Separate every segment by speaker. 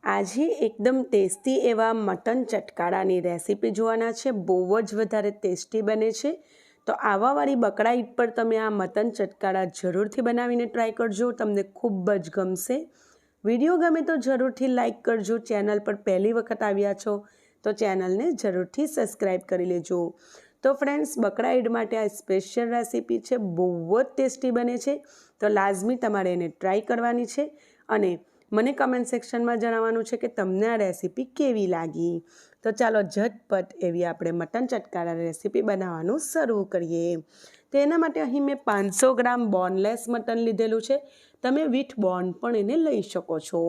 Speaker 1: આજે એકદમ ટેસ્ટી એવા મટન ચટકારાની રેસીપી જોવાના છે। બહુ જ વધારે ટેસ્ટી બને છે। તો આવાવાળી બકરા ઈદ પર તમે આ મટન ચટકારા જરૂરથી બનાવીને ટ્રાય કરજો, તમને ખૂબ જ ગમશે। વિડીયો ગમે તો જરૂરથી લાઇક કરજો। ચેનલ પર પહેલી વખત આવ્યા છો તો ચેનલને જરૂરથી સબસ્ક્રાઈબ કરી લેજો। તો ફ્રેન્ડ્સ, બકરા ઈદ માટે આ સ્પેશિયલ રેસીપી છે, બહુ જ ટેસ્ટી બને છે। તો લાઝમી તમારે એને ટ્રાય કરવાની છે અને મને કમેન્ટ સેક્શનમાં જણાવવાનું છે કે તમને આ રેસીપી કેવી લાગી। તો ચાલો ઝટપટ એવી આપણે મટન ચટકારા રેસીપી બનાવવાનું શરૂ કરીએ। તો એના માટે અહીં મેં 500 ગ્રામ બોનલેસ મટન લીધેલું છે। તમે વિથ બોન પણ એને લઈ શકો છો।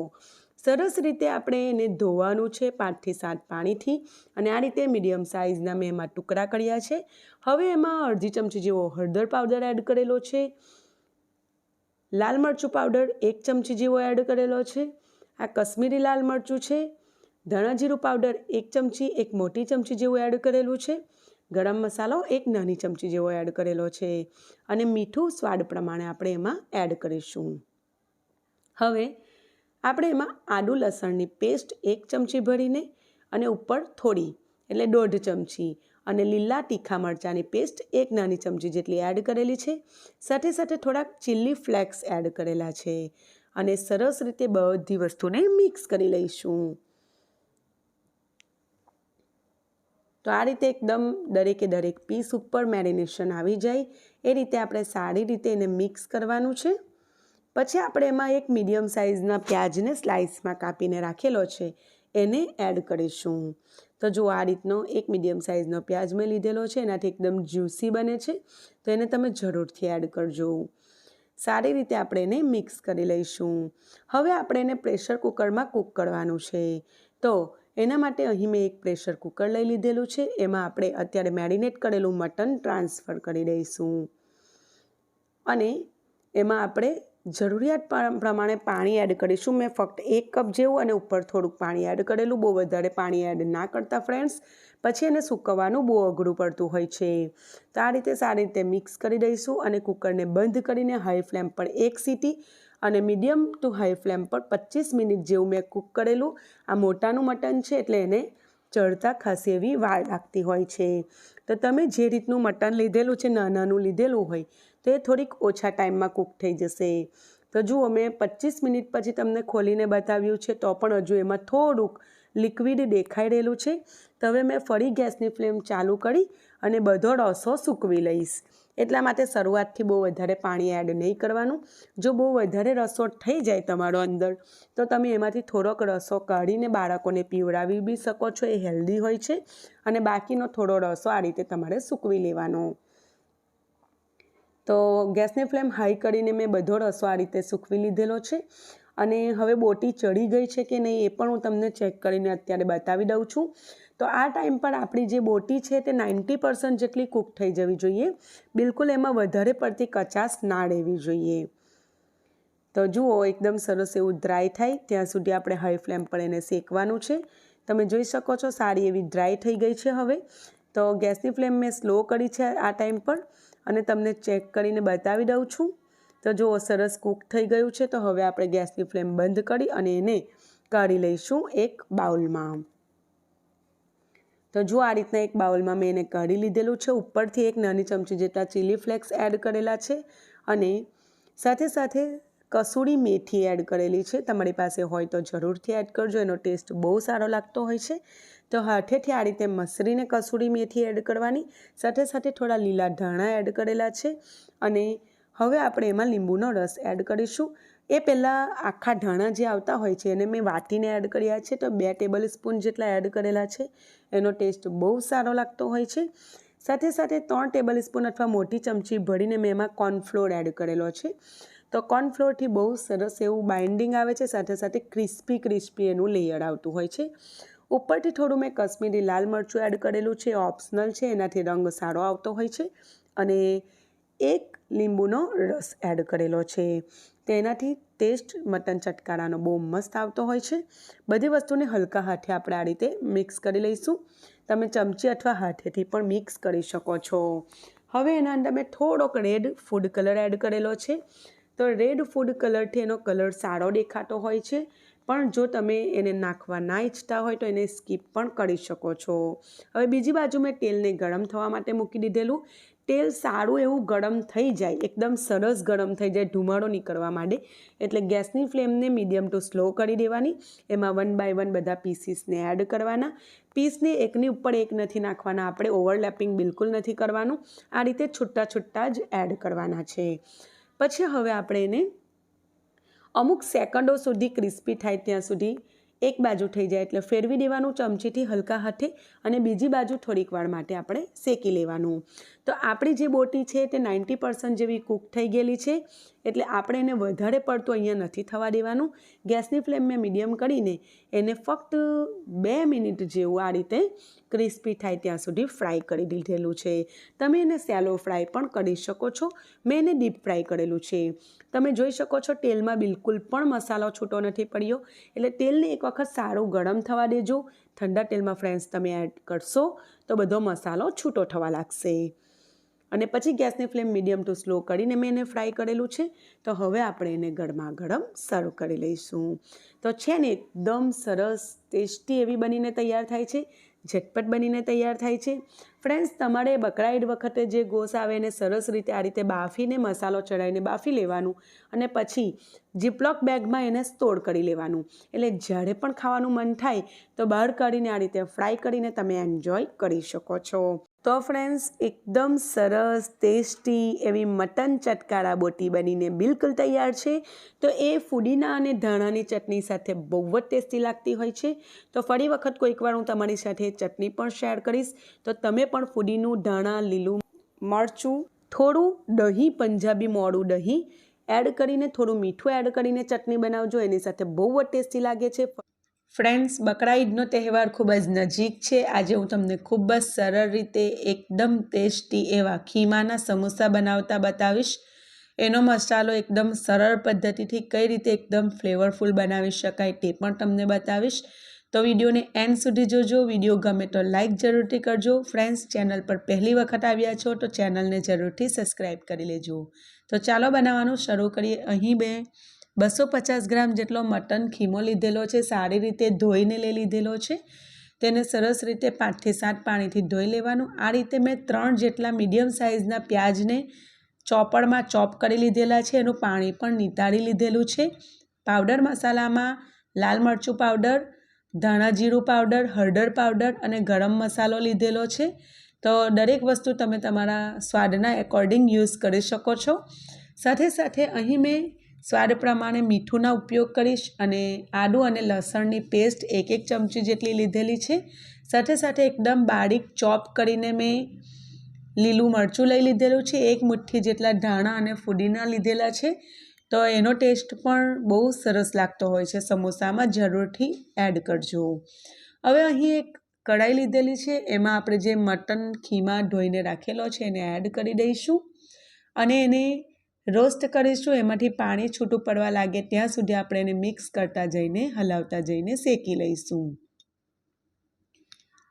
Speaker 1: સરસ રીતે આપણે એને ધોવાનું છે 5 થી 7 પાણીથી અને આ રીતે મીડિયમ સાઇઝના મેં એમાં ટુકડા કર્યા છે। હવે એમાં અડધી ચમચી જેવો હળદર પાવડર એડ કરેલો છે। લાલ મરચું પાવડર 1 ચમચી જેવો એડ કરેલો છે। આ કશ્મીરી લાલ મરચું છે। ધાણા જીરું પાવડર 1 ચમચી, 1 મોટી ચમચી જેવું એડ કરેલું છે। ગરમ મસાલો 1 નાની ચમચી જેવો એડ કરેલો છે અને મીઠું સ્વાદ પ્રમાણે આપણે એમાં એડ કરીશું। હવે આપણે એમાં આદુ લસણની પેસ્ટ 1 ચમચી ભરીને અને ઉપર થોડી એટલે 1.5 ચમચી અને લીલા તીખા મરચાંની પેસ્ટ 1 નાની ચમચી જેટલી એડ કરેલી છે। સાથે સાથે થોડાક ચીલી ફ્લેક્સ એડ કરેલા છે અને સરસ રીતે બધી વસ્તુને મિક્સ કરી લઈશું। તો આ રીતે એકદમ દરેક પીસ ઉપર મેરિનેશન આવી જાય એ રીતે આપણે સારી રીતે એને મિક્સ કરવાનું છે। પછી આપણે એમાં એક મીડિયમ સાઇઝના પ્યાજને સ્લાઇસમાં કાપીને રાખેલો છે એને એડ કરીશું। તો જો આ રીતનો એક મીડિયમ સાઇઝનો પ્યાજ મેં લીધેલો છે, એનાથી એકદમ જ્યુસી બને છે, તો એને તમે જરૂરથી એડ કરજો। સારી રીતે આપણે એને મિક્સ કરી લઈશું। હવે આપણે એને પ્રેશર કુકરમાં કૂક કરવાનું છે। તો એના માટે અહીં મેં એક પ્રેશર કુકર લઈ લીધેલું છે। એમાં આપણે અત્યારે મેરિનેટ કરેલું મટન ટ્રાન્સફર કરી દઈશું અને એમાં આપણે જરૂરિયાત પ્રમાણે પાણી એડ કરીશું। મેં ફક્ત 1 કપ જેવું અને ઉપર થોડુંક પાણી એડ કરેલું, બહુ વધારે પાણી એડ ના કરતા ફ્રેન્ડ્સ, પછી એને સૂકવવાનું બહુ અઘરું પડતું હોય છે। તો આ રીતે સારી રીતે મિક્સ કરી દઈશું અને કુકરને બંધ કરીને હાઈ ફ્લેમ પર 1 સીટી અને મીડિયમ ટુ હાઈ ફ્લેમ પર 25 મિનિટ જેવું મેં કૂક કરેલું। આ મોટાનું મટન છે એટલે એને ચડતા ખાસી એવી વાર લાગતી હોય છે। તો તમે જે રીતનું મટન લીધેલું છે, નાનું લીધેલું હોય તો એ થોડીક ઓછા ટાઈમમાં કૂક થઈ જશે। તો જુઓ, મેં 25 મિનિટ પછી તમને ખોલીને બતાવ્યું છે તો પણ હજુ એમાં થોડુંક લિક્વિડ દેખાઈ રહેલું છે। તો હવે મેં ફરી ગેસની ફ્લેમ ચાલુ કરી અને બધો રસો સૂકવી લઈશ। એટલા માટે શરૂઆતથી બહુ વધારે પાણી એડ નહીં કરવાનું। જો બહુ વધારે રસો થઈ જાય તમારો અંદર તો તમે એમાંથી થોડોક રસો કાઢીને બાળકોને પીવડાવી બી શકો છો, એ હેલ્ધી હોય છે। અને બાકીનો થોડો રસો આ રીતે તમારે સૂકવી લેવાનો। તો ગેસની ફ્લેમ હાઈ કરીને મેં બધો રસો આ રીતે સૂકવી લીધેલો છે અને હવે બોટી ચડી ગઈ છે કે નહીં એ પણ હું તમને ચેક કરીને અત્યારે બતાવી દઉં છું। તો આ ટાઈમ પર આપણી જે બોટી છે તે 90% જેટલી કૂક થઈ જવી જોઈએ। બિલકુલ એમાં વધારે પડતી કચાશ ના રહેવી જોઈએ। તો જુઓ, એકદમ સરસ એવું ડ્રાય થાય ત્યાં સુધી આપણે હાઈ ફ્લેમ પર એને શેકવાનું છે। તમે જોઈ શકો છો સારી એવી ડ્રાય થઈ ગઈ છે। હવે તો ગેસની ફ્લેમ મેં સ્લો કરી છે આ ટાઈમ પર અને તમને ચેક કરીને બતાવી દઉં છું। તો જુઓ, સરસ કૂક થઈ ગયું છે। તો હવે આપણે ગેસની ફ્લેમ બંધ કરી અને એને કાઢી લઈશું એક બાઉલમાં। તો જો આ રીતના એક બાઉલમાં મેં એને કાઢી લીધેલું છે। ઉપરથી 1 નાની ચમચી જેટલા ચીલી ફ્લેક્સ એડ કરેલા છે અને સાથે સાથે કસૂરી મેથી એડ કરેલી છે। તમારી પાસે હોય તો જરૂરથી એડ કરજો, એનો ટેસ્ટ બહુ સારો લાગતો હોય છે। તો હાથેથી આ રીતે મસળીને કસૂરી મેથી એડ કરવાની, સાથે સાથે થોડા લીલા ધાણા એડ કરેલા છે અને હવે આપણે એમાં લીંબુનો રસ એડ કરીશું। એ પહેલાં આખા ધાણા જે આવતા હોય છે એને મેં વાટીને એડ કર્યા છે। તો 2 ટેબલ સ્પૂન જેટલા એડ કરેલા છે, એનો ટેસ્ટ બહુ સારો લાગતો હોય છે। સાથે સાથે 3 ટેબલ સ્પૂન અથવા મોટી ચમચી ભરીને મેં એમાં કોર્નફ્લોર એડ કરેલો છે। તો કોર્નફ્લોરથી બહુ સરસ એવું બાઇન્ડિંગ આવે છે, સાથે સાથે ક્રિસ્પી એનું લેયર આવતું હોય છે। ઉપરથી થોડું મેં કશ્મીરી લાલ મરચું એડ કરેલું છે, ઓપ્શનલ છે, એનાથી રંગ સારો આવતો હોય છે અને 1 લીંબુનો રસ એડ કરેલો છે। તેનાથી ટેસ્ટ મટન ચટકારાનો બહુ મસ્ત આવતો હોય છે। બધી વસ્તુને હલકા હાથે આપણે આ રીતે મિક્સ કરી લઈશું। તમે ચમચી અથવા હાથેથી પણ મિક્સ કરી શકો છો। હવે એના અંદર મેં થોડોક રેડ ફૂડ કલર એડ કરેલો છે। તો રેડ ફૂડ કલરથી એનો કલર સારો દેખાતો હોય છે। પણ જો તમે એને નાખવા ના ઈચ્છતા હોય તો એને સ્કીપ પણ કરી શકો છો. હવે બીજી બાજુ મેં તેલને ગરમ થવા માટે મૂકી દીધેલું. તેલ સારું એવું ગરમ થઈ જાય, એકદમ સરસ ગરમ થઈ જાય, ધુમાડો નીકળવા માંડે એટલે ગેસની ફ્લેમને મીડિયમ ટુ સ્લો કરી દેવાની. એમાં 1 બાય 1 બધા પીસીસને એડ કરવાના. પીસને એકની ઉપર એક નથી નાખવાના, આપણે ઓવરલેપિંગ બિલકુલ નથી કરવાનું. આ રીતે છૂટા છૂટા જ એડ કરવાના છે. પછી હવે આપણે એને અમુક સેકન્ડો સુધી ક્રિસ્પી થાય ત્યાં સુધી એક બાજુ થઈ જાય એટલે ફેરવી દેવાનું ચમચીથી હલકા હાથે અને બીજી બાજુ થોડીક વાર માટે આપણે શેકી લેવાનું. તો આપણી જે બોટી છે તે 90% જેવી કૂક થઈ ગયેલી છે એટલે આપણે એને વધારે પડતું અહીંયા નથી થવા દેવાનું. ગેસની ફ્લેમ મેં મીડિયમ કરીને એને ફક્ત 2 મિનિટ જેવું આ રીતે ક્રિસ્પી થાય ત્યાં સુધી ફ્રાય કરી દીધેલું છે. તમે એને સેલો ફ્રાય પણ કરી શકો છો. મેં એને ડીપ ફ્રાય કરેલું છે. તમે જોઈ શકો છો તેલમાં બિલકુલ પણ મસાલો છૂટો નથી પડ્યો એટલે તેલને એક વખત સારું ગરમ થવા દેજો. ઠંડા તેલમાં ફ્રેન્ડ્સ તમે એડ કરશો તો બધો મસાલો છૂટો થવા લાગશે. અને પછી ગેસની ફ્લેમ મીડિયમ ટુ સ્લો કરીને મેં એને ફ્રાય કરેલું છે. તો હવે આપણે એને ગરમા ગરમ સર્વ કરી લઈશું. તો છે ને એકદમ સરસ ટેસ્ટી એવી બનીને તૈયાર થાય છે, ઝટપટ બનીને તૈયાર થાય છે. ફ્રેન્ડ્સ, તમારે બકરા ઈદ વખતે જે ગોશ આવે એને સરસ રીતે આ રીતે બાફીને મસાલો ચડાવીને બાફી લેવાનું અને પછી જીપલોક બેગમાં એને સ્ટોર કરી લેવાનું. એટલે જ્યારે પણ ખાવાનું મન થાય તો બહાર કાઢીને આ રીતે ફ્રાય કરીને તમે એન્જોય કરી શકો છો. તો ફ્રેન્ડ્સ, એકદમ સરસ ટેસ્ટી એવી મટન ચટકારા બોટી બનીને બિલકુલ તૈયાર છે. તો એ ફુદીના અને ધાણાની ચટણી સાથે બહુ જ ટેસ્ટી લાગતી હોય છે. તો ફરી વખત કોઈકવાર હું તમારી સાથે ચટણી પણ શેર કરીશ. તો તમે પણ ફુદીનું, ધાણા, લીલું મરચું, થોડું દહીં, પંજાબી મોડું દહીં એડ કરીને, થોડું મીઠું એડ કરીને ચટણી બનાવજો. એની સાથે બહુ જ ટેસ્ટી લાગે છે. ફ્રેન્ડ્સ, બકરા ઈદનો તહેવાર ખૂબ જ નજીક છે. આજે હું તમને ખૂબ જ સરળ રીતે એકદમ ટેસ્ટી એવા ખીમાના સમોસા બનાવતા બતાવીશ. એનો મસાલો એકદમ સરળ પદ્ધતિથી કઈ રીતે એકદમ ફ્લેવરફુલ બનાવી શકાય તે પણ તમને બતાવીશ. તો વિડીયોને એન્ડ સુધી જોજો. વિડીયો ગમે તો લાઇક જરૂરથી કરજો. ફ્રેન્ડ્સ, ચેનલ પર પહેલી વખત આવ્યા છો તો ચેનલને જરૂરથી સબસ્ક્રાઈબ કરી લેજો. તો ચાલો બનાવવાનું શરૂ કરીએ. અહીં 250 ગ્રામ જેટલો મટન ખીમો લીધેલો છે. સારી રીતે ધોઈને લઈ લીધેલો છે. તેને સરસ રીતે 5 થી 7 પાણીથી ધોઈ લેવાનું. આ રીતે મેં 3 જેટલા મીડિયમ સાઇઝના પ્યાજને ચોપડમાં ચોપ કરી લીધેલા છે. એનું પાણી પણ નિતારી લીધેલું છે. પાવડર મસાલામાં લાલ મરચું પાવડર, ધાણા જીરું પાવડર, હળદર પાવડર અને ગરમ મસાલો લીધેલો છે. તો દરેક વસ્તુ તમે તમારા સ્વાદના એકોર્ડિંગ યુઝ કરી શકો છો. સાથે સાથે અહીં મેં સ્વાદ પ્રમાણે મીઠુંના ઉપયોગ કરીશ અને આદું અને લસણની પેસ્ટ 1 ચમચી જેટલી લીધેલી છે. સાથે સાથે એકદમ બારીક ચોપ કરીને મેં લીલું મરચું લઈ લીધેલું છે. 1 મુઠ્ઠી જેટલા ધાણા અને ફુદીના લીધેલા છે. તો એનો ટેસ્ટ પણ બહુ સરસ લાગતો હોય છે સમોસામાં, જરૂરથી એડ કરજો. હવે અહીં એક કઢાઈ લીધેલી છે. એમાં આપણે જે મટન ખીમા ધોઈને રાખેલો છે એને એડ કરી દઈશું અને એને રોસ્ટ કરીશું. એમાંથી પાણી છૂટું પડવા લાગે ત્યાં સુધી આપણે એને મિક્સ કરતા જઈને, હલાવતા જઈને શેકી લઈશું.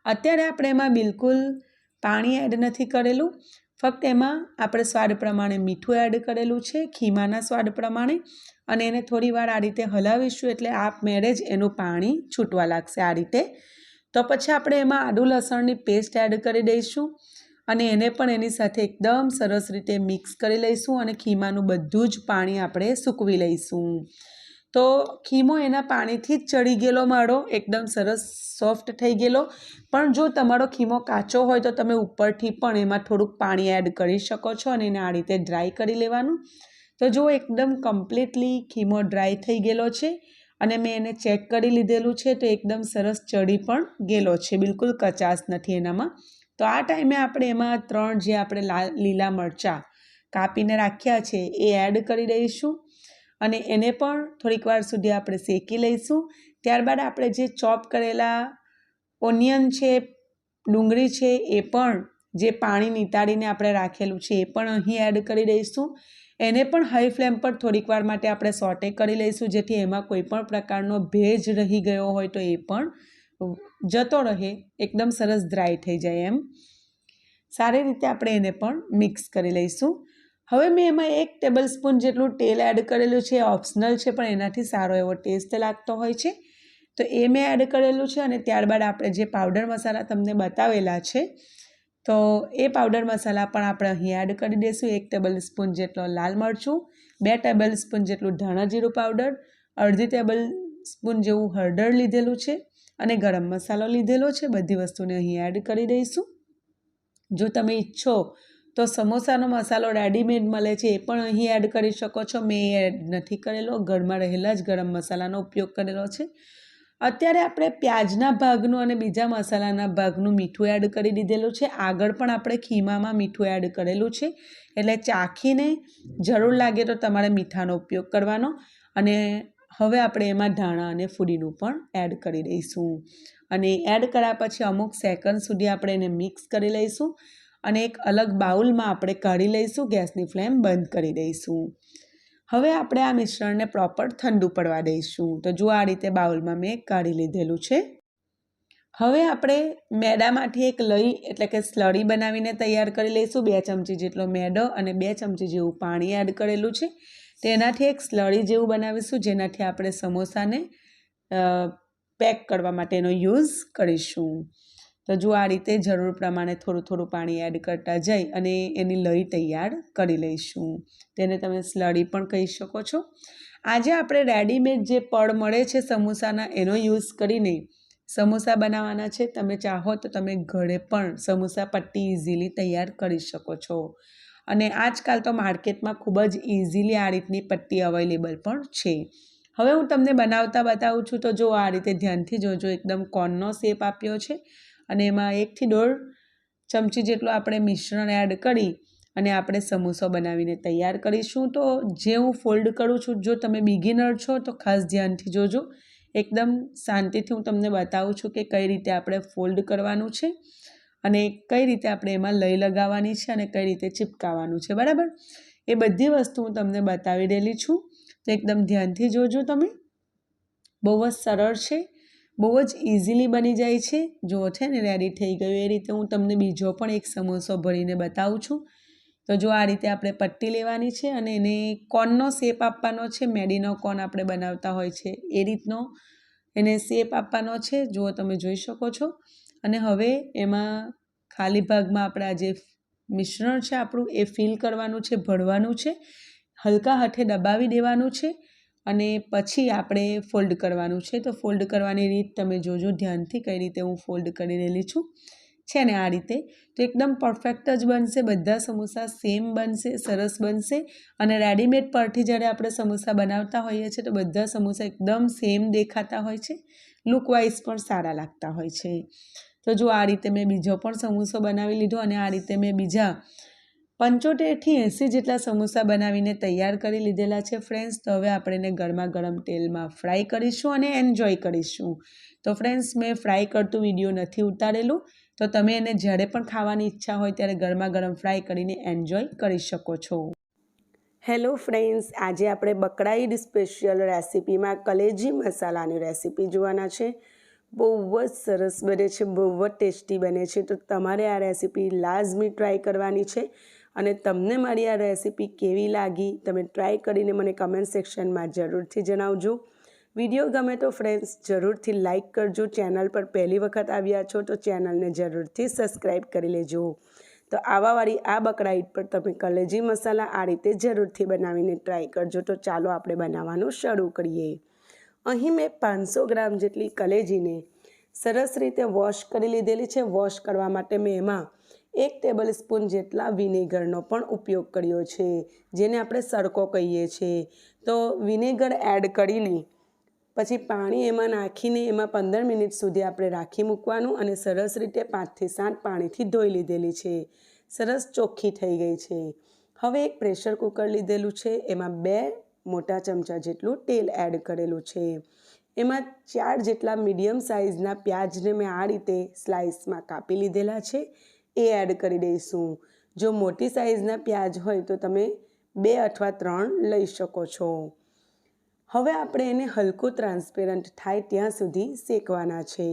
Speaker 1: અત્યારે આપણે એમાં બિલકુલ પાણી એડ નથી કરેલું. ફક્ત એમાં આપણે સ્વાદ પ્રમાણે મીઠું એડ કરેલું છે, ખીમાના સ્વાદ પ્રમાણે, અને એને થોડી વાર આ રીતે હલાવીશું એટલે આપમેળે જ એનું પાણી છૂટવા લાગશે આ રીતે. તો પછી આપણે એમાં આદું લસણની પેસ્ટ એડ કરી દઈશું અને એને પણ એની સાથે એકદમ સરસ રીતે મિક્સ કરી લઈશું અને ખીમાનું બધું જ પાણી આપણે સૂકવી લઈશું. તો ખીમો એના પાણીથી જ ચડી ગયેલો મારો, એકદમ સરસ સોફ્ટ થઈ ગયેલો. પણ જો તમારો ખીમો કાચો હોય તો તમે ઉપરથી પણ એમાં થોડુંક પાણી એડ કરી શકો છો અને એને આ રીતે ડ્રાય કરી લેવાનું. તો જો એકદમ કમ્પ્લીટલી ખીમો ડ્રાય થઈ ગયેલો છે અને મેં એને ચેક કરી લીધેલું છે તો એકદમ સરસ ચડી પણ ગયેલો છે, બિલકુલ કચાશ નથી એનામાં. તો આ ટાઈમે આપણે એમાં 3 જે આપણે લીલા મરચાં કાપીને રાખ્યા છે એ એડ કરી દઈશું અને એને પણ થોડીક વાર સુધી આપણે શેકી લઈશું. ત્યારબાદ આપણે જે ચોપ કરેલા ઓનિયન છે, ડુંગળી છે, એ પણ જે પાણી નિતારીને આપણે રાખેલું છે એ પણ અહીં એડ કરી દઈશું. એને પણ હાઈ ફ્લેમ પર થોડીક વાર માટે આપણે સોટે કરી લઈશું જેથી એમાં કોઈ પણ પ્રકારનો ભેજ રહી ગયો હોય તો એ પણ જતો રહે, એકદમ સરસ ડ્રાય થઈ જાય એમ. સારી રીતે આપણે એને પણ મિક્સ કરી લઈશું. હવે મેં એમાં 1 ટેબલ સ્પૂન જેટલું તેલ એડ કરેલું છે. ઓપ્શનલ છે પણ એનાથી સારો એવો ટેસ્ટ લાગતો હોય છે. તો એ મેં એડ કરેલું છે અને ત્યારબાદ આપણે જે પાવડર મસાલા તમને બતાવેલા છે તો એ પાવડર મસાલા પણ આપણે અહીં એડ કરી દઈશું. 1 ટેબલ સ્પૂન જેટલો લાલ મરચું, 2 ટેબલ સ્પૂન જેટલું ધાણા જીરું પાવડર, અડધી ટેબલ સ્પૂન જેવું હળદર લીધેલું છે અને ગરમ મસાલો લીધેલો છે. બધી વસ્તુને અહીં એડ કરી દઈશું. જો તમે ઈચ્છો તો સમોસાનો મસાલો રેડીમેડ મળે છે એ પણ અહીં એડ કરી શકો છો. મેં એ એડ નથી કરેલો, ઘરમાં રહેલા જ ગરમ મસાલાનો ઉપયોગ કરેલો છે. અત્યારે આપણે પ્યાજના ભાગનું અને બીજા મસાલાના ભાગનું મીઠું એડ કરી દીધેલું છે. આગળ પણ આપણે ખીમામાં મીઠું એડ કરેલું છે એટલે ચાખીને જરૂર લાગે તો તમારે મીઠાનો ઉપયોગ કરવાનો. અને હવે આપણે એમાં ધાણા અને ફૂદીનું પણ એડ કરી દઈશું અને એડ કર્યા પછી અમુક સેકન્ડ સુધી આપણે એને મિક્સ કરી લઈશું અને એક અલગ બાઉલમાં આપણે કાઢી લઈશું. ગેસની ફ્લેમ બંધ કરી દઈશું. હવે આપણે આ મિશ્રણને પ્રોપર ઠંડુ પડવા દઈશું. તો જો આ રીતે બાઉલમાં મેં કાઢી લીધેલું છે. હવે આપણે મેદામાંથી એક લઈ એટલે કે સ્લરી બનાવીને તૈયાર કરી લઈશું. 2 ચમચી જેટલો મેદો અને 2 ચમચી જેવું પાણી એડ કરેલું છે. તેનાથી એક સ્લરી જેવું બનાવીશું જેનાથી આપણે સમોસાને પેક કરવા માટેનો યુઝ કરીશું. તો જો આ રીતે જરૂર પ્રમાણે થોડું થોડું પાણી એડ કરતા જઈ અને એની લઈ તૈયાર કરી લઈશું. તેને તમે સ્લરી પણ કહી શકો છો. આજે આપણે રેડીમેડ જે પડ મળે છે સમોસાના એનો યુઝ કરીને સમોસા બનાવવાના છે. તમે ચાહો તો તમે ઘરે પણ સમોસા પટ્ટી ઇઝીલી તૈયાર કરી શકો છો અને આજકાલ તો માર્કેટમાં ખૂબ જ ઇઝીલી આ રીતની પટ્ટી અવેલેબલ પણ છે. હવે હું તમને બનાવતા બતાવું છું. તો જો આ રીતે ધ્યાનથી જોજો. એકદમ કોનનો શેપ આપ્યો છે અને એમાં 1 થી 1.5 ચમચી જેટલું આપણે મિશ્રણ એડ કરી અને આપણે સમોસો બનાવીને તૈયાર કરીશું. તો જે હું ફોલ્ડ કરું છું, જો તમે બિગિનર છો તો ખાસ ધ્યાનથી જોજો. એકદમ શાંતિથી હું તમને બતાવું છું કે કઈ રીતે આપણે ફોલ્ડ કરવાનું છે અને કઈ રીતે આપણે એમાં લઈ લગાવવાની છે અને કઈ રીતે ચિપકાવવાનું છે. બરાબર, એ બધી વસ્તુ હું તમને બતાવી રહેલી છું. તો એકદમ ધ્યાનથી જોજો તમે. બહુ જ સરળ છે, બહુ જ ઇઝીલી બની જાય છે. જો છે ને રેડી થઈ ગયું. એ રીતે હું તમને બીજો પણ એક સમોસો ભરીને બતાવું છું. તો જો આ રીતે આપણે પટ્ટી લેવાની છે અને એને કોનનો શેપ આપવાનો છે. મેડીનો કોન આપણે બનાવતા હોય છે એ રીતનો એને શેપ આપવાનો છે. જુઓ તમે જોઈ શકો છો. અને હવે એમાં ખાલી ભાગમાં આપણે આ જે મિશ્રણ છે આપણું એ ફિલ કરવાનું છે, ભરવાનું છે. હલકા હાથે દબાવી દેવાનું છે અને પછી આપણે ફોલ્ડ કરવાનું છે. તો ફોલ્ડ કરવાની રીત તમે જોજો ધ્યાનથી કઈ રીતે હું ફોલ્ડ કરી રહેલી છું. છે ને આ રીતે. તો એકદમ પરફેક્ટ જ બનશે. બધા સમોસા સેમ બનશે, સરસ બનશે. અને રેડીમેડ પરથી જ્યારે આપણે સમોસા બનાવતા હોઈએ છીએ તો બધા સમોસા એકદમ સેમ દેખાતા હોય છે. લુકવાઇઝ પણ સારા લાગતા હોય છે. તો જો આ રીતે મેં બીજો પણ સમોસો બનાવી લીધો અને આ રીતે મેં બીજા 75 થી 80 જેટલા સમોસા બનાવીને તૈયાર કરી લીધેલા છે ફ્રેન્ડ્સ. તો હવે આપણે એને ગરમા ગરમ તેલમાં ફ્રાય કરીશું અને એન્જોય કરીશું. તો ફ્રેન્ડ્સ, મેં ફ્રાય કરતું વિડીયો નથી ઉતારેલું. તો તમે એને જ્યારે પણ ખાવાની ઈચ્છા હોય ત્યારે ગરમા ગરમ ફ્રાય કરીને એન્જોય કરી શકો છો. હેલો ફ્રેન્ડ્સ, આજે આપણે બકરા ઈદ સ્પેશિયલ રેસીપીમાં કલેજી મસાલાની રેસીપી જોવાના છે. બહુ જ સરસ બને છે, બહુ જ ટેસ્ટી બને છે. તો તમારે આ રેસીપી લાઝમી ટ્રાય કરવાની છે અને તમને મારી આ રેસીપી કેવી લાગી તમે ટ્રાય કરીને મને કમેન્ટ સેક્શનમાં જરૂરથી જણાવજો. વિડીયો ગમે તો ફ્રેન્ડ્સ જરૂરથી લાઇક કરજો. ચેનલ પર પહેલી વખત આવ્યા છો તો ચેનલને જરૂરથી સબસ્ક્રાઈબ કરી લેજો. તો આવાવાળી આ બકરા ઈદ પર તમે કલેજી મસાલા આ રીતે જરૂરથી બનાવીને ટ્રાય કરજો. તો ચાલો આપણે બનાવવાનું શરૂ કરીએ. અહીં મેં 500 ગ્રામ જેટલી કલેજીને સરસ રીતે વોશ કરી લીધેલી છે. વોશ કરવા માટે મેં એમાં 1 ટેબલ સ્પૂન જેટલા વિનેગરનો પણ ઉપયોગ કર્યો છે, જેને આપણે સડકો કહીએ છીએ. તો વિનેગર એડ કરીને પછી પાણી એમાં નાખીને એમાં 15 મિનિટ સુધી આપણે રાખી મૂકવાનું અને સરસ રીતે 5 થી 7 પાણીથી ધોઈ લીધેલી છે. સરસ ચોખ્ખી થઈ ગઈ છે. હવે એક પ્રેશર કુકર લીધેલું છે. એમાં 2 મોટા ચમચા જેટલું તેલ એડ કરેલું છે. એમાં 4 જેટલા મીડિયમ સાઇઝના પ્યાજને મેં આ રીતે સ્લાઇસમાં કાપી લીધેલા છે એ એડ કરી દઈશું. જો મોટી સાઇઝના પ્યાજ હોય તો તમે 2 અથવા 3 લઈ શકો છો. હવે આપણે એને હલકું ટ્રાન્સપેરન્ટ થાય ત્યાં સુધી શેકવાના છે.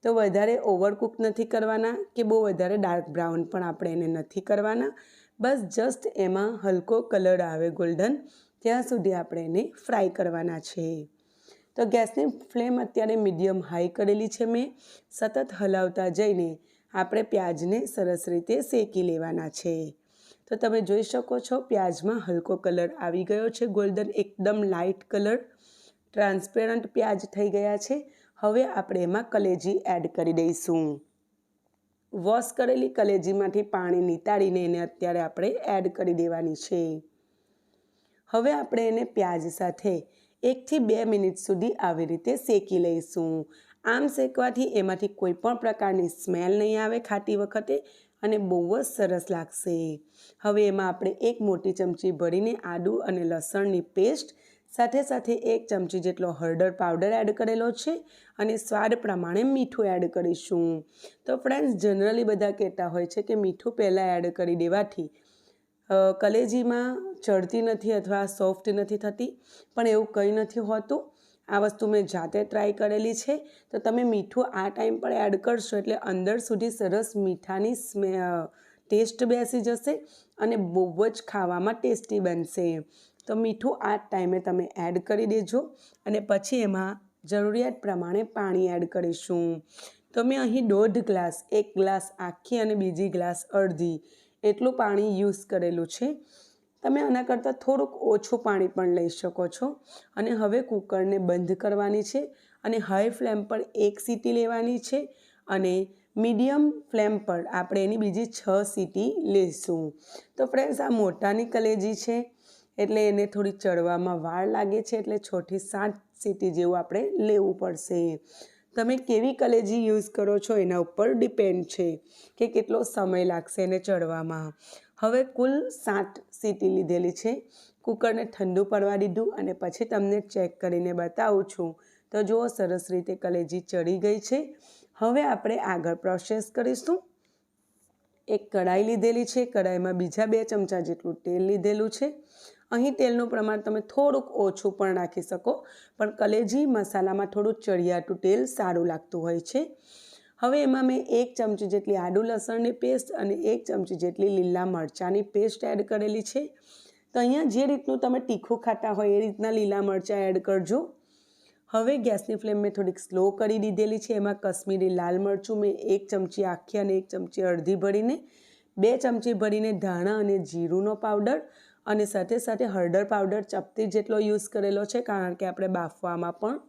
Speaker 1: તો વધારે ઓવરકુક નથી કરવાના કે બહુ વધારે ડાર્ક બ્રાઉન પણ આપણે એને નથી કરવાના. બસ જસ્ટ એમાં હલકો કલર આવે ગોલ્ડન ત્યાં સુધી આપણે એને ફ્રાય કરવાના છે. તો ગેસની ફ્લેમ અત્યારે મીડિયમ હાઈ કરેલી છે મેં. સતત હલાવતા જઈને આપણે પ્યાજને સરસ રીતે શેકી લેવાના છે. તો તમે જોઈ શકો છો પ્યાજમાં હલકો કલર આવી ગયો છે ગોલ્ડન, એકદમ લાઇટ કલર, ટ્રાન્સપેરન્ટ પ્યાજ થઈ ગયા છે. હવે આપણે એમાં કલેજી એડ કરી દઈશું. વોશ કરેલી કલેજીમાંથી પાણી નિતારીને એને અત્યારે આપણે એડ કરી દેવાની છે. હવે આપણે એને પ્યાજ સાથે 1 થી 2 મિનિટ સુધી આવી રીતે શેકી લઈશું. આમ શેકવાથી એમાંથી કોઈ પણ પ્રકારની સ્મેલ નહીં આવે ખાતી વખતે અને બહુ જ સરસ લાગશે. હવે એમાં આપણે 1 મોટી ચમચી ભરીને આદું અને લસણની પેસ્ટ સાથે 1 ચમચી જેટલો હળદર પાવડર એડ કરેલો છે અને સ્વાદ પ્રમાણે મીઠું એડ કરીશું. તો ફ્રેન્ડ્સ, જનરલી બધા કહેતા હોય છે કે મીઠું પહેલાં એડ કરી દેવાથી કલેજીમાં ચડતી નથી અથવા સોફ્ટ નથી થતી, પણ એવું કંઈ નથી હોતું. આ વસ્તુ મેં જાતે ટ્રાય કરેલી છે. તો તમે મીઠું આ ટાઈમ પર એડ કરશો એટલે અંદર સુધી સરસ મીઠાની ટેસ્ટ બેસી જશે અને બહુ જ ખાવામાં ટેસ્ટી બનશે. તો મીઠું આ ટાઈમે તમે એડ કરી દેજો અને પછી એમાં જરૂરિયાત પ્રમાણે પાણી એડ કરીશું. તો મેં અહીં 1.5 ગ્લાસ, 1 ગ્લાસ આખી અને બીજી ગ્લાસ અડધી એટલું પાણી યુઝ કરેલું છે. તમે આના કરતાં થોડુંક ઓછું પાણી પણ લઈ શકો છો. અને હવે કૂકરને બંધ કરવાની છે અને હાઈ ફ્લેમ પર 1 સીટી લેવાની છે અને મીડિયમ ફ્લેમ પર આપણે એની બીજી 6 સીટી લઈશું. તો ફ્રેન્ડ્સ, આ મોટાની કલેજી છે એટલે એને થોડી ચડવામાં વાર લાગે છે, એટલે 6 થી 7 સીટી જેવું આપણે લેવું પડશે. તમે કેવી કલેજી યુઝ કરો છો એના ઉપર ડિપેન્ડ છે કે કેટલો સમય લાગશે એને ચડવામાં. હવે કુલ 7 સીટી લીધેલી છે. કૂકરને ઠંડુ પડવા દીધું અને પછી તમને ચેક કરીને બતાવું છું. તો જુઓ, સરસ રીતે કલેજી ચડી ગઈ છે. હવે આપણે આગળ પ્રોસેસ કરીશું. એક કઢાઈ લીધેલી છે. કઢાઈમાં બીજા 2 ચમચા જેટલું તેલ લીધેલું છે. અહીં તેલનું પ્રમાણ તમે થોડુંક ઓછું પણ રાખી શકો, પણ કલેજી મસાલામાં થોડું ચડિયાતું તેલ સારું લાગતું હોય છે. હવે એમાં મેં 1 ચમચી જેટલી આદું લસણની પેસ્ટ અને 1 ચમચી જેટલી લીલા મરચાંની પેસ્ટ એડ કરેલી છે. તો અહીંયા જે રીતનું તમે તીખું ખાતા હોય એ રીતના લીલા મરચાં એડ કરજો. હવે ગેસની ફ્લેમ મેં થોડીક સ્લો કરી દીધેલી છે. એમાં કશ્મીરી લાલ મરચું મેં 1 ચમચી આખી અને 1 ચમચી અડધી ભરીને, 2 ચમચી ભરીને ધાણા અને જીરુંનો પાવડર અને સાથે હળદર પાવડર ચપટી જેટલો યુઝ કરેલો છે, કારણ કે આપણે બાફવામાં પણ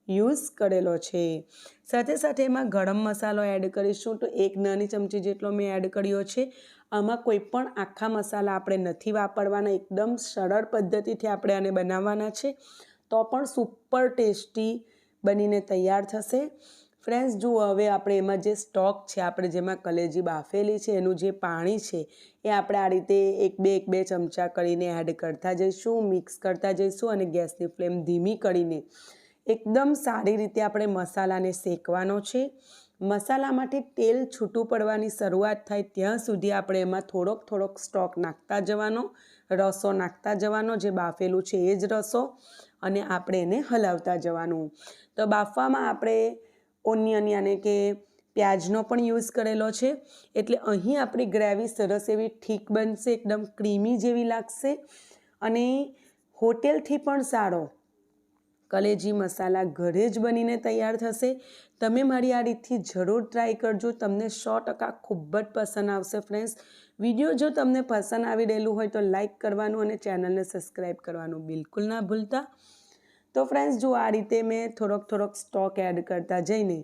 Speaker 1: યુઝ કરેલો છે. સાથે એમાં ગરમ મસાલો એડ કરીશું. તો 1 નાની ચમચી જેટલો મેં એડ કર્યો છે. આમાં કોઈ પણ આખા મસાલા આપણે નથી વાપરવાના. એકદમ સરળ પદ્ધતિથી આપણે આને બનાવવાના છે, તો પણ સુપર ટેસ્ટી બનીને તૈયાર થશે. ફ્રેન્ડ્સ, જુઓ, હવે આપણે એમાં જે સ્ટોક છે, આપણે જેમાં કલેજી બાફેલી છે એનું જે પાણી છે એ આપણે આ રીતે 1-2 ચમચા કરીને એડ કરતા જઈશું, મિક્સ કરતા જઈશું અને ગેસની ફ્લેમ ધીમી કરીને એકદમ સારી રીતે આપણે મસાલાને શેકવાનો છે. મસાલામાંથી તેલ છૂટું પડવાની શરૂઆત થાય ત્યાં સુધી આપણે એમાં થોડોક સ્ટોક નાખતા જવાનો, રસો નાખતા જવાનો, જે બાફેલું છે એ જ રસો, અને આપણે એને હલાવતા જવાનું. તો બાફવામાં આપણે ઓનિયન યાને કે પ્યાજનો પણ યુઝ કરેલો છે, એટલે અહીં આપણી ગ્રેવી સરસ એવી ઠીક બનશે, એકદમ ક્રીમી જેવી લાગશે અને હોટેલથી પણ સારો કલેજી મસાલા ઘરે જ બનીને તૈયાર થશે. તમે મારી આ રીતથી જરૂર ટ્રાય કરજો. તમને 100% ખૂબ જ પસંદ આવશે. ફ્રેન્ડ્સ, વિડીયો જો તમને પસંદ આવી રહેલું હોય તો લાઈક કરવાનું અને ચેનલને સબસ્ક્રાઈબ કરવાનું બિલકુલ ના ભૂલતા. તો ફ્રેન્ડ્સ, જો આ રીતે મેં થોડોક સ્ટોક એડ કરતા જઈને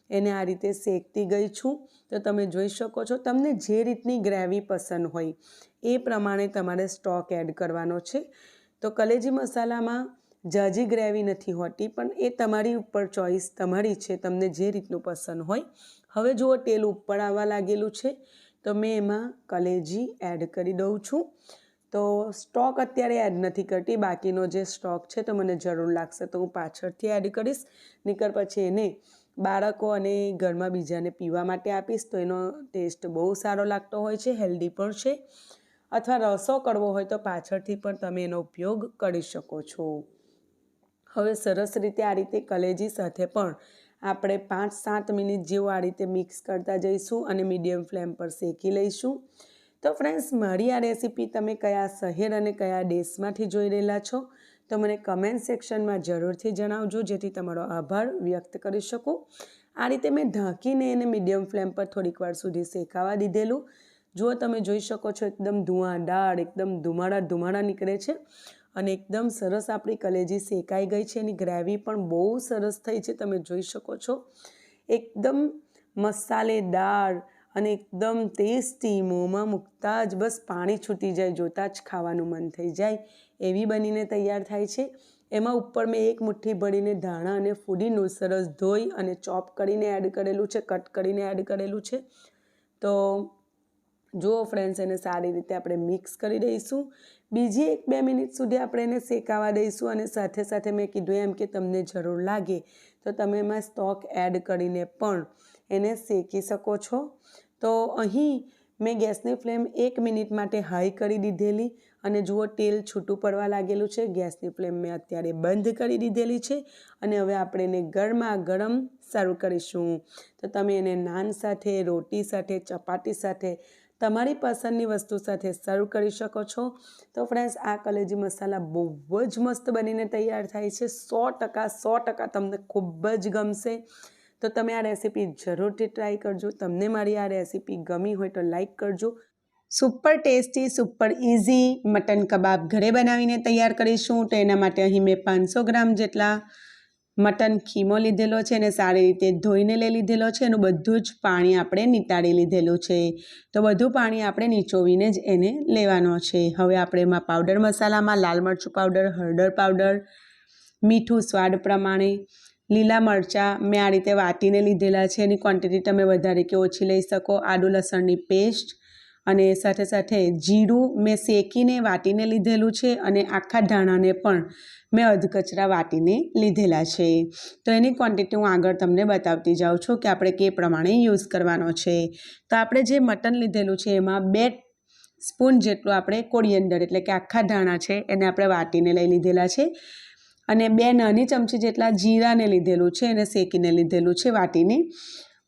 Speaker 1: એને આ રીતે શેકતી ગઈ છું. તો તમે જોઈ શકો છો, તમને જે રીતની ગ્રેવી પસંદ હોય એ પ્રમાણે તમારે સ્ટોક એડ કરવાનો છે. તો કલેજી મસાલામાં ઝાઝી ગ્રેવી નથી હોતી, પણ એ તમારી ઉપર ચોઈસ તમારી છે, તમને જે રીતનું પસંદ હોય. હવે જુઓ, તેલ ઉપર આવવા લાગેલું છે, તો મેં એમાં કલેજી એડ કરી દઉં છું. તો સ્ટોક અત્યારે એડ નથી કરતી, બાકીનો જે સ્ટોક છે તો મને જરૂર લાગશે તો હું પાછળથી એડ કરીશ. નહીંતર પછી એને બાળકો અને ઘરમાં બીજાને પીવા માટે આપીશ તો એનો ટેસ્ટ બહુ સારો લાગતો હોય છે, હેલ્ધી પણ છે. અથવા રસો કરવો હોય તો પાછળથી પણ તમે એનો ઉપયોગ કરી શકો છો. હવે સરસ રીતે આ રીતે કલેજી સાથે પણ આપણે 5-7 મિનિટ જેવું આ રીતે મિક્સ કરતા જઈશું અને મીડિયમ ફ્લેમ પર શેકી લઈશું. તો ફ્રેન્ડ્સ, મારી આ રેસીપી તમે કયા શહેર અને કયા દેશમાંથી જોઈ રહેલા છો તો મને કમેન્ટ સેક્શનમાં જરૂરથી જણાવજો, જેથી તમારો આભાર વ્યક્ત કરી શકું. આ રીતે મેં ઢાંકીને એને મીડિયમ ફ્લેમ પર થોડીક વાર સુધી શેકાવા દીધેલું. જુઓ, તમે જોઈ શકો છો એકદમ ધુઆંધાર, એકદમ ધુમાડા નીકળે છે અને એકદમ સરસ આપણી કલેજી શેકાઈ ગઈ છે. એની ગ્રેવી પણ બહુ સરસ થઈ છે, તમે જોઈ શકો છો. એકદમ મસાલેદાર અને એકદમ ટેસ્ટી, મોંમાં મૂકતા જ બસ પાણી છૂટી જાય, જોતાં જ ખાવાનું મન થઈ જાય એવી બનીને તૈયાર થાય છે. એમાં ઉપર મેં એક મુઠ્ઠી ભરીને ધાણા અને ફુદીનું સરસ ધોઈ અને ચોપ કરીને એડ કરેલું છે, કટ કરીને એડ કરેલું છે. તો જુઓ ફ્રેન્ડ્સ, એને સારી રીતે આપણે મિક્સ કરી દઈશું. બીજી 1-2 મિનિટ સુધી આપણે એને શેકાવા દઈશું અને સાથે સાથે મેં કીધું એમ કે તમને જરૂર લાગે તો તમે એમાં સ્ટોક એડ કરીને પણ એને શેકી શકો છો. તો અહીં મેં ગેસની ફ્લેમ 1 મિનિટ માટે હાઈ કરી દીધેલી અને જુઓ તેલ છૂટું પડવા લાગેલું છે. ગેસની ફ્લેમ મેં અત્યારે બંધ કરી દીધેલી છે અને હવે આપણે એને ગરમા ગરમ સર્વ કરીશું. તો તમે એને નાન સાથે, રોટી સાથે, ચપાટી સાથે, તમારી પસંદની વસ્તુ સાથે સર્વ કરી શકો છો. તો ફ્રેન્ડ્સ, આ કલેજી મસાલા બહુ જ મસ્ત બનીને તૈયાર થાય છે. 100% તમને ખૂબ જ ગમશે. તો તમે આ રેસીપી જરૂરથી ટ્રાય કરજો. તમને મારી આ રેસીપી ગમી હોય તો લાઈક કરજો. Super tasty, super easy mutton કબાબ ઘરે બનાવીને તૈયાર કરીશું. તો એના માટે અહીં મેં 500 ગ્રામ જેટલા મટન ખીમો લીધેલો છે અને સારી રીતે ધોઈને લઈ લીધેલો છે. એનું બધું જ પાણી આપણે નિતારી લીધેલું છે. તો બધું પાણી આપણે નીચોવીને જ એને લેવાનો છે. હવે આપણે એમાં પાવડર મસાલામાં લાલ મરચું પાવડર, હળદર પાવડર, મીઠું સ્વાદ પ્રમાણે, લીલા મરચાં મેં આ રીતે વાટીને લીધેલા છે. એની ક્વોન્ટિટી તમે વધારે કે ઓછી લઈ શકો. આદું લસણની પેસ્ટ અને સાથે સાથે જીરું મેં શેકીને વાટીને લીધેલું છે અને આખા ધાણાને પણ મેં અધકચરા વાટીને લીધેલા છે. તો એની ક્વોન્ટિટી હું આગળ તમને બતાવતી જાઉં છું કે આપણે કે પ્રમાણે યુઝ કરવાનો છે. તો આપણે જે મટન લીધેલું છે એમાં 2 સ્પૂન જેટલું આપણે કોરિએન્ડર એટલે કે આખા ધાણા છે એને આપણે વાટીને લઈ લીધેલા છે અને 2 નાની ચમચી જેટલા જીરાને લીધેલું છે, એને શેકીને લીધેલું છે વાટીને.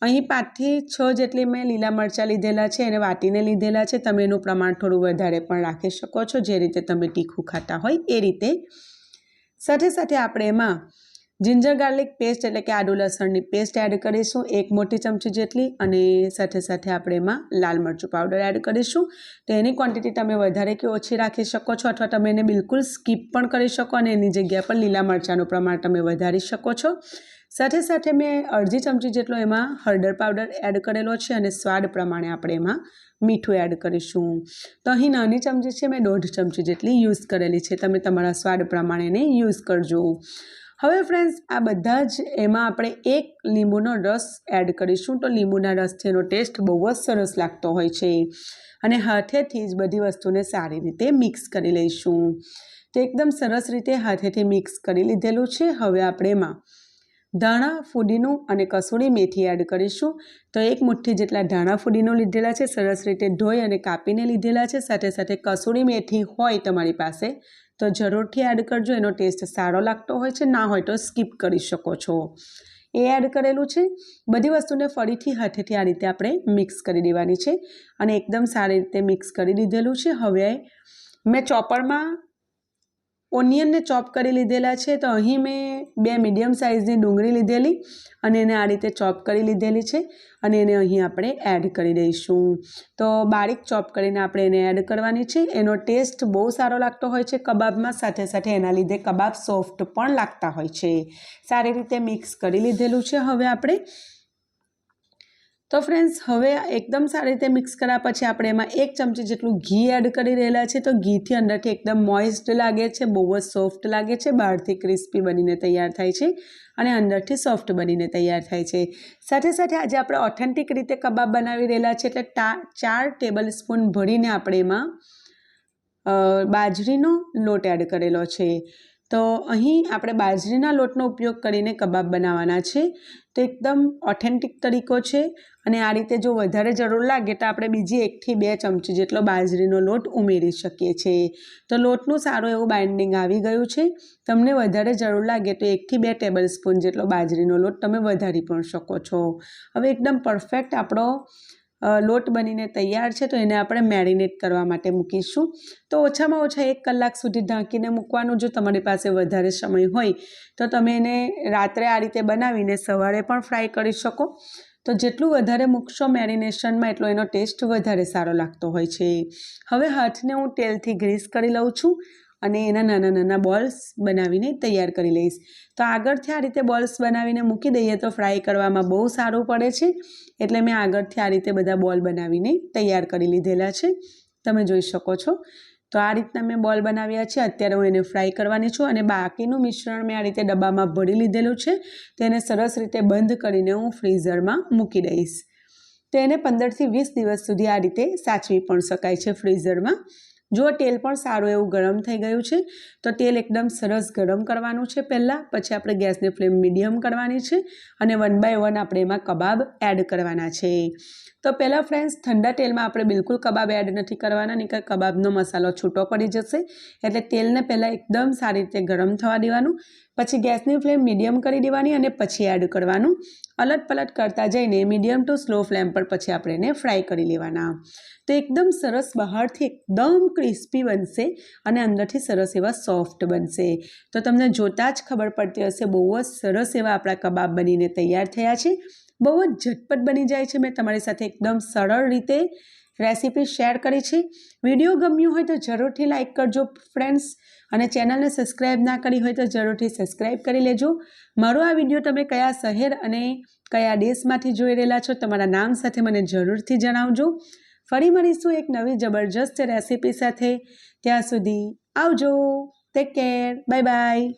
Speaker 1: અહીં 5 થી 6 જેટલી મેં લીલા મરચાં લીધેલા છે, એને વાટીને લીધેલા છે. તમે એનું પ્રમાણ થોડું વધારે પણ રાખી શકો છો, જે રીતે તમે તીખું ખાતા હોય એ રીતે. સાથે સાથે આપણે એમાં જિંજર ગાર્લિક પેસ્ટ એટલે કે આદુ લસણની પેસ્ટ એડ કરીશું 1 મોટી ચમચી જેટલી અને સાથે સાથે આપણે એમાં લાલ મરચું પાવડર એડ કરીશું. તો એની ક્વોન્ટિટી તમે વધારે કે ઓછી રાખી શકો છો અથવા તમે એને બિલકુલ સ્કીપ પણ કરી શકો અને એની જગ્યા પર લીલા મરચાંનું પ્રમાણ તમે વધારી શકો છો. સાથે સાથે મેં અડધી ચમચી જેટલો એમાં હળદર પાવડર એડ કરેલો છે અને સ્વાદ પ્રમાણે આપણે એમાં મીઠું એડ કરીશું. તો અહીં નાની ચમચી છે, મેં 1.5 ચમચી જેટલી યુઝ કરેલી છે. તમે તમારા સ્વાદ પ્રમાણે એને યુઝ કરજો. હવે ફ્રેન્ડ્સ, આ બધા જ એમાં આપણે 1 લીંબુનો રસ એડ કરીશું. તો લીંબુના રસથી એનો ટેસ્ટ બહુ જ સરસ લાગતો હોય છે અને હાથેથી જ બધી વસ્તુને સારી રીતે મિક્સ કરી લઈશું. તો એકદમ સરસ રીતે હાથેથી મિક્સ કરી લીધેલું છે. હવે આપણે એમાં ધાણા, ફુદીનું અને કસૂરી મેથી એડ કરીશું. તો 1 મુઠ્ઠી જેટલા ધાણા ફુદીનું લીધેલા છે, સરસ રીતે ધોઈ અને કાપીને લીધેલા છે. સાથે સાથે કસૂરી મેથી હોય તમારી પાસે તો જરૂરથી એડ કરજો, એનો ટેસ્ટ સારો લાગતો હોય છે. ના હોય તો સ્કીપ કરી શકો છો. એ એડ કરેલું છે. બધી વસ્તુને ફરીથી હાથેથી આ રીતે આપણે મિક્સ કરી દેવાની છે અને એકદમ સારી રીતે મિક્સ કરી દીધેલું છે. હવે મેં ચોપરમાં ઓનિયનને ચોપ કરી લીધેલા છે. તો અહીં મેં 2 મીડિયમ સાઇઝની ડુંગળી લીધેલી અને એને આ રીતે ચોપ કરી લીધેલી છે અને એને અહીં આપણે એડ કરી દઈશું. તો બારીક ચોપ કરીને આપણે એને એડ કરવાની છે. એનો ટેસ્ટ બહુ સારો લાગતો હોય છે કબાબમાં. સાથે સાથે એના લીધે કબાબ સોફ્ટ પણ લાગતા હોય છે. સારી રીતે મિક્સ કરી લીધેલું છે. હવે આપણે તો ફ્રેન્ડ્સ, હવે એકદમ સારી રીતે મિક્સ કર્યા પછી આપણે એમાં 1 ચમચી જેટલું ઘી એડ કરી રહેલા છે. તો ઘીથી અંદરથી એકદમ મોઇસ્ટ લાગે છે, બહુ જ સોફ્ટ લાગે છે. બહારથી ક્રિસ્પી બનીને તૈયાર થાય છે અને અંદરથી સોફ્ટ બનીને તૈયાર થાય છે. સાથે સાથે આજે આપણે ઓથેન્ટિક રીતે કબાબ બનાવી રહેલા છે એટલે 4 ટેબલ સ્પૂન ભરીને આપણે એમાં બાજરીનો લોટ એડ કરેલો છે. તો અહીં આપણે બાજરીના લોટનો ઉપયોગ કરીને કબાબ બનાવવાના છે. તો એકદમ ઓથેન્ટિક તરીકો છે અને આ રીતે જો વધારે જરૂર લાગે તો આપણે બીજી 1 થી 2 ચમચી જેટલો બાજરીનો લોટ ઉમેરી શકીએ છીએ. તો લોટનું સારું એવું બાઇન્ડિંગ આવી ગયું છે. તમને વધારે જરૂર લાગે તો 1 થી 2 ટેબલ સ્પૂન જેટલો બાજરીનો લોટ તમે વધારી પણ શકો છો. હવે એકદમ પરફેક્ટ આપણો લોટ બનીને તૈયાર છે, તો એને આપણે મેરિનેટ કરવા માટે મૂકીશું. તો ઓછામાં ઓછા 1 કલાક સુધી ઢાંકીને મૂકવાનું. જો તમારી પાસે વધારે સમય હોય તો તમે એને રાત્રે આ રીતે બનાવીને સવારે પણ ફ્રાય કરી શકો. તો જેટલું વધારે મૂકશો મેરિનેશનમાં એટલો એનો ટેસ્ટ વધારે સારો લાગતો હોય છે. હવે હાથને હું તેલથી ગ્રીસ કરી લઉં છું અને એના નાના નાના બોલ્સ બનાવીને તૈયાર કરી લઈશ. તો આગળથી આ રીતે બોલ્સ બનાવીને મૂકી દઈએ તો ફ્રાય કરવામાં બહુ સારું પડે છે, એટલે મેં આગળથી આ રીતે બધા બોલ બનાવીને તૈયાર કરી લીધેલા છે. તમે જોઈ શકો છો. તો આ રીતના મેં બોલ બનાવ્યા છે. અત્યારે હું એને ફ્રાય કરવાની છું અને બાકીનું મિશ્રણ મેં આ રીતે ડબ્બામાં ભરી લીધેલું છે. તેને સરસ રીતે બંધ કરીને હું ફ્રીઝરમાં મૂકી દઈશ. તો એને 15થી 20 દિવસ સુધી આ રીતે સાચવી પણ શકાય છે ફ્રીઝરમાં. જો તેલ પણ સારું એવું ગરમ થઈ ગયું છે, તો તેલ એકદમ સરસ ગરમ કરવાનું છે પહેલાં. પછી આપણે ગેસની ફ્લેમ મીડિયમ કરવાની છે અને 1 બાય 1 આપણે એમાં કબાબ એડ કરવાના છે. તો પહેલાં ફ્રેન્ડ્સ, ઠંડા તેલમાં આપણે બિલકુલ કબાબ એડ નથી કરવાના, નહીં કે કબાબનો મસાલો છૂટો પડી જશે. એટલે તેલને પહેલાં એકદમ સારી રીતે ગરમ થવા દેવાનું. પછી ગેસની ફ્લેમ મીડિયમ કરી દેવાની અને પછી એડ કરવાનું. અલટ પલટ કરતા જઈને મીડિયમ ટુ સ્લો ફ્લેમ પર પછી આપણે એને ફ્રાય કરી લેવાના. તો એકદમ સરસ બહારથી એકદમ ક્રિસ્પી બનશે અને અંદરથી સરસ એવા સોફ્ટ બનશે. તો તમને જોતાં જ ખબર પડતી હશે, બહુ જ સરસ એવા આપણા કબાબ બનીને તૈયાર થયા છે. બહુ જ ઝટપટ બની જાય છે. મેં તમારી સાથે એકદમ સરળ રીતે રેસીપી શેર કરી છે. વિડીયો ગમ્યું હોય તો જરૂરથી લાઇક કરજો ફ્રેન્ડ્સ, અને ચેનલને સબસ્ક્રાઈબ ના કરી હોય તો જરૂરથી સબસ્ક્રાઈબ કરી લેજો. મારો આ વિડીયો તમે કયા શહેર અને કયા દેશમાંથી જોઈ રહેલા છો, તમારા નામ સાથે મને જરૂરથી જણાવજો. ફરી મળીશું એક નવી જબરજસ્ત રેસીપી સાથે. ત્યાં સુધી આવજો. Take care. Bye bye.